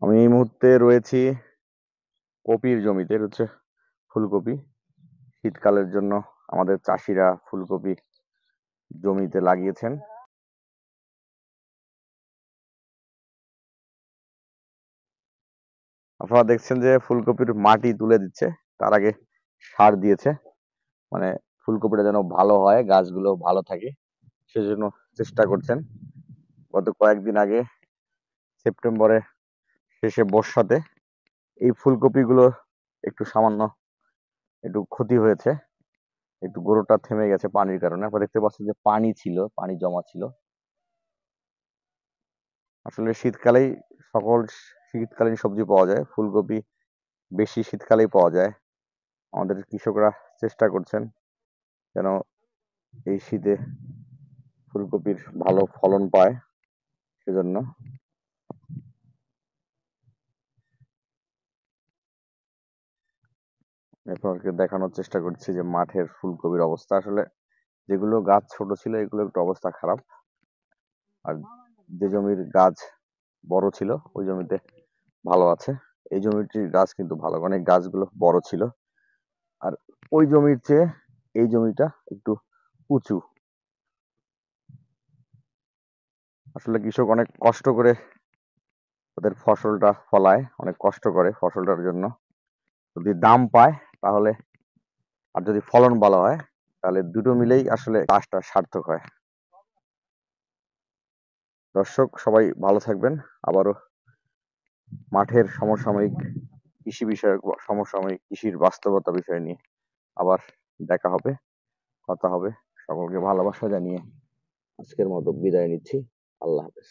আমি এই মুহূর্তে রয়েছি কপির জমিতে। এটা হচ্ছে ফুলকপি। শীতকালের জন্য আমাদের চাষিরা ফুলকপি জমিতে লাগিয়েছেন। আপনারা দেখছেন যে ফুলকপির মাটি তুলে দিচ্ছে, তার আগে সার দিয়েছে, মানে ফুলকপিটা যেন ভালো হয়, গাছগুলো ভালো থাকে সেজন্য চেষ্টা করছেন। গত কয়েকদিন আগে সেপ্টেম্বরে শেষে বর্ষাতে এই ফুলকপিগুলো একটু সামান্য একটু ক্ষতি হয়েছে, একটু গোড়োটা থেমে গেছে পানির কারণে। আপনারা দেখতে পাচ্ছেন যে পানি ছিল, পানি জমা ছিল। আসলে শীতকালেই সকল শীতকালীন সবজি পাওয়া যায়, ফুলকপি বেশি শীতকালেই পাওয়া যায়। আমাদের কৃষকরা চেষ্টা করছেন যেন এই শীতে ফুলকপির ভালো ফলন পায়, সেজন্য আপনাকে দেখানোর চেষ্টা করছি যে মাঠের ফুলকপির অবস্থা। আসলে যেগুলো গাছ ছোট ছিল এগুলো একটু অবস্থা খারাপ, আর যে জমির গাছ বড় ছিল ওই জমিতে ভালো আছে। এই জমিটির গাছ কিন্তু ভালো, অনেক গাছগুলো বড় ছিল। আর ওই জমির চেয়ে এই জমিটা একটু উঁচু। আসলে কৃষক অনেক কষ্ট করে ওদের ফসলটা ফলায়, অনেক কষ্ট করে ফসলটার জন্য। যদি দাম পায় তাহলে, আর যদি ফলন ভালো হয় তাহলে দুটো মিলেই আসলে কাজটা সার্থক হয়। দর্শক সবাই ভালো থাকবেন। আবারও মাঠের সমসাময়িক কৃষি বিষয়ক সমসাময়িক কৃষির বাস্তবতা বিষয় নিয়ে আবার দেখা হবে, কথা হবে। সকলকে ভালোবাসা জানিয়ে আজকের মতো বিদায় নিচ্ছি। আল্লাহ হাফেজ।